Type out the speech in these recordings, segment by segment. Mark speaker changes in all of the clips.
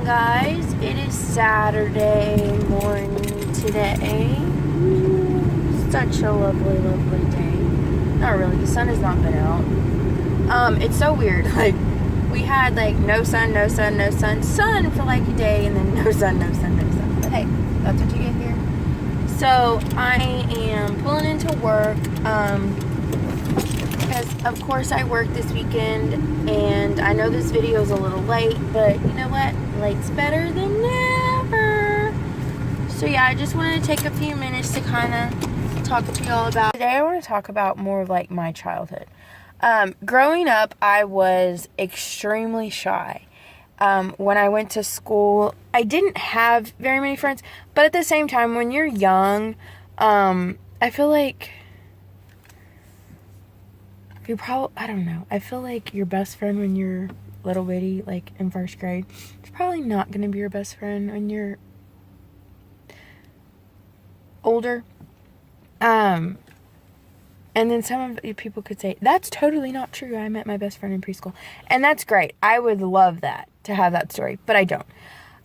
Speaker 1: morning, guys. It is Saturday morning today. Such a lovely, lovely day. Not really. The sun has not been out. It's so weird. Like, we had like no sun for like a day, and then no sun. But hey, that's what you get here. So I am pulling into work. Because of course I work this weekend, and I know this video is a little late, but you know what? Late's better than never. So yeah, I just wanted to take a few minutes to kind of talk to y'all about. Today I want to talk about more of like my childhood. Growing up, I was extremely shy. When I went to school, I didn't have very many friends, but at the same time, when you're young, I feel like I don't know. I feel like your best friend when you're little bitty, like in first grade, is probably not going to be your best friend when you're older. And then some of you people could say, that's totally not true. I met my best friend in preschool. And that's great. I would love that, to have that story, but I don't.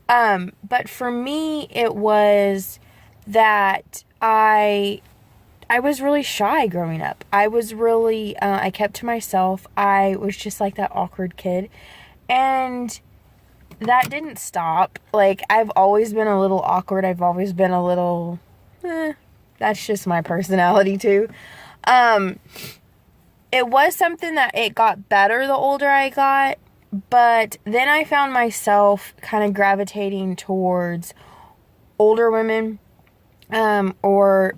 Speaker 1: But for me, it was that I was really shy growing up. I was really, I kept to myself. I was just like that awkward kid. And that didn't stop. Like, I've always been a little awkward. I've always been a little, that's just my personality too. It was something that it got better the older I got. But then I found myself kind of gravitating towards older women, or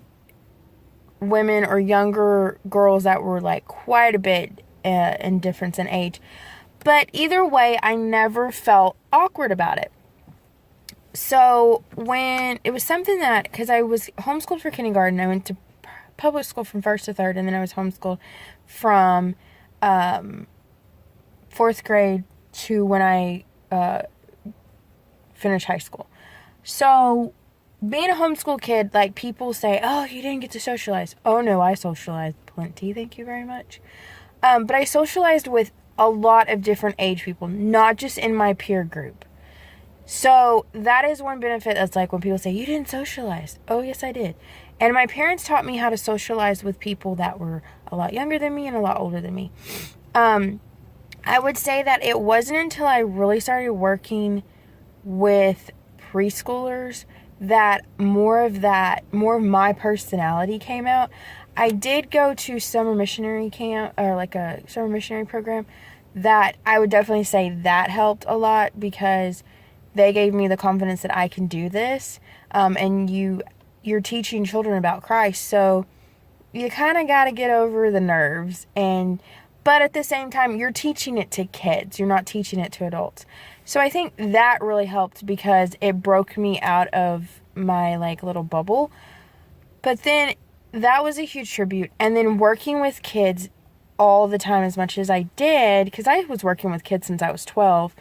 Speaker 1: women or younger girls that were like quite a bit in difference in age. But either way, I never felt awkward about it. So when it was something that, because I was homeschooled for kindergarten, I went to public school from 1st to 3rd, and then I was homeschooled from 4th grade to when I finished high school. So being a homeschool kid, like, people say, oh, you didn't get to socialize. Oh, no, I socialized plenty. Thank you very much. But I socialized with a lot of different age people, not just in my peer group. So that is one benefit. That's like when people say, you didn't socialize. Oh, yes, I did. And my parents taught me how to socialize with people that were a lot younger than me and a lot older than me. I would say that it wasn't until I really started working with preschoolers that more of my personality came out. I did go to summer missionary camp, or like a summer missionary program, that I would definitely say that helped a lot, because they gave me the confidence that I can do this. And you're teaching children about Christ, so you kind of got to get over the nerves, but at the same time, you're teaching it to kids. You're not teaching it to adults. So I think that really helped, because it broke me out of my like little bubble. But then that was a huge tribute. And then working with kids all the time, as much as I did, because I was working with kids since I was 12,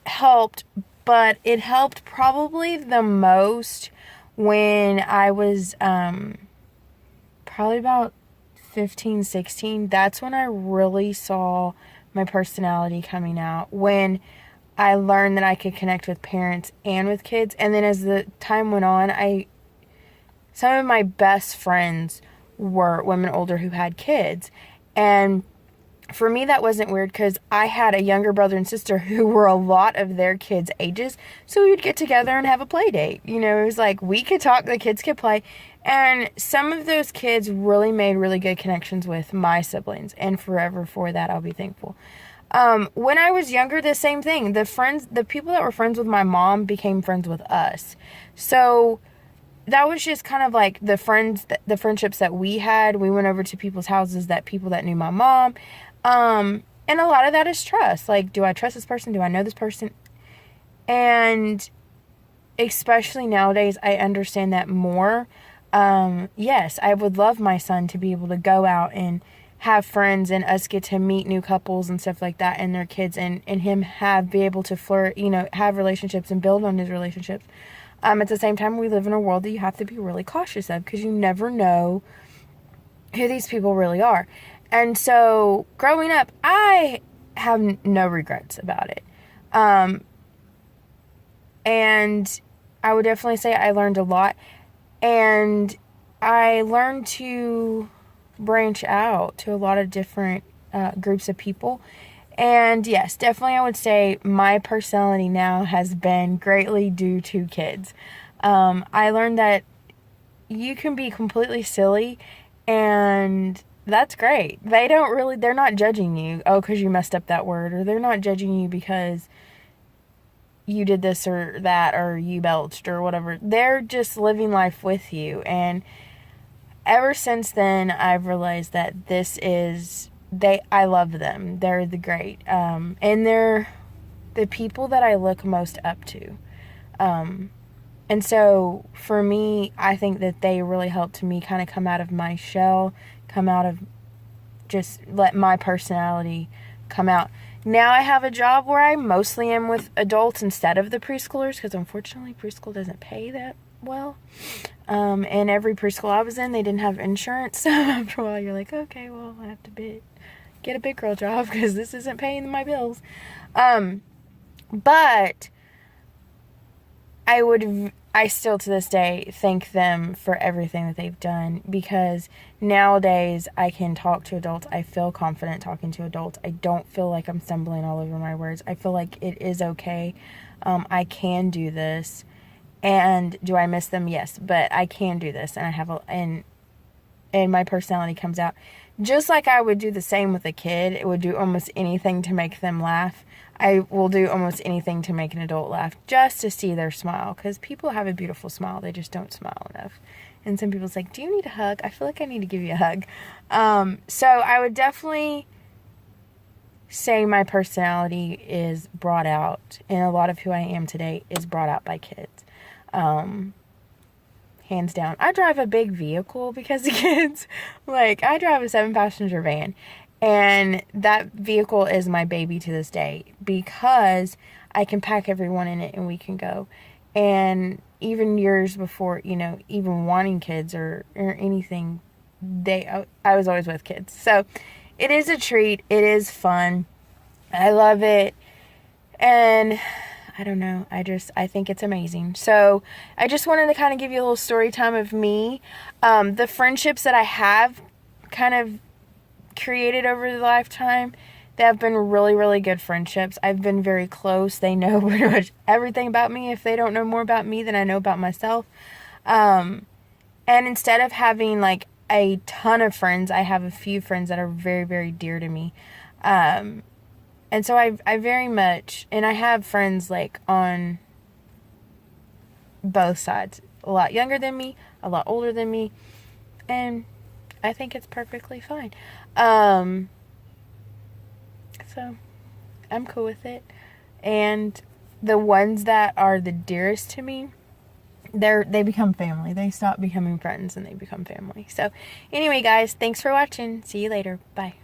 Speaker 1: helped. But it helped probably the most when I was probably about 15, 16. That's when I really saw my personality coming out, when I learned that I could connect with parents and with kids. And then as the time went on, some of my best friends were women older who had kids. And for me, that wasn't weird, because I had a younger brother and sister who were a lot of their kids' ages. So we would get together and have a play date. You know, it was like we could talk, the kids could play. And some of those kids really made really good connections with my siblings. And forever for that, I'll be thankful. When I was younger, the same thing. The people that were friends with my mom became friends with us. So that was just kind of like the friendships that we had. We went over to people's houses, people that knew my mom. And a lot of that is trust. Like, do I trust this person? Do I know this person? And especially nowadays, I understand that more. Yes, I would love my son to be able to go out and have friends, and us get to meet new couples and stuff like that, and their kids, and him be able to flirt, have relationships and build on his relationships. At the same time, we live in a world that you have to be really cautious of, because you never know who these people really are. And so growing up, I have no regrets about it. And I would definitely say I learned a lot. And I learned to branch out to a lot of different groups of people. And yes, definitely I would say my personality now has been greatly due to kids. I learned that you can be completely silly, and that's great. They're not judging you, oh, because you messed up that word, or they're not judging you because you did this or that, or you belched, or whatever. They're just living life with you. And ever since then, I've realized that I love them. They're the great. And they're the people that I look most up to. And so for me, I think that they really helped me kind of come out of my shell, come out of just let my personality come out. Now I have a job where I mostly am with adults instead of the preschoolers, because unfortunately preschool doesn't pay that well. And every preschool I was in, they didn't have insurance. So after a while, you're like, okay, well, I have to get a big girl job because this isn't paying my bills. But I still to this day thank them for everything that they've done, because nowadays I can talk to adults. I feel confident talking to adults. I don't feel like I'm stumbling all over my words. I feel like it is okay. I can do this. And do I miss them? Yes, but I can do this, and my personality comes out. Just like I would do the same with a kid, it would do almost anything to make them laugh. I will do almost anything to make an adult laugh, just to see their smile, because people have a beautiful smile. They just don't smile enough. And some people's like, do you need a hug? I feel like I need to give you a hug. So I would definitely say my personality is brought out, and a lot of who I am today is brought out by kids. Hands down. I drive a big vehicle because of kids. Like, I drive a 7-passenger van, and that vehicle is my baby to this day, because I can pack everyone in it and we can go. And even years before, even wanting kids or anything, I was always with kids. So it is a treat. It is fun. I love it. And I don't know. I think it's amazing. So I just wanted to kind of give you a little story time of me. The friendships that I have kind of created over the lifetime, they have been really, really good friendships. I've been very close. They know pretty much everything about me. If they don't know more about me than I know about myself. And instead of having like a ton of friends, I have a few friends that are very, very dear to me. And so I very much, and I have friends like on both sides, a lot younger than me, a lot older than me, and I think it's perfectly fine. So I'm cool with it. And the ones that are the dearest to me, they become family. They stop becoming friends and they become family. So anyway, guys, thanks for watching. See you later. Bye.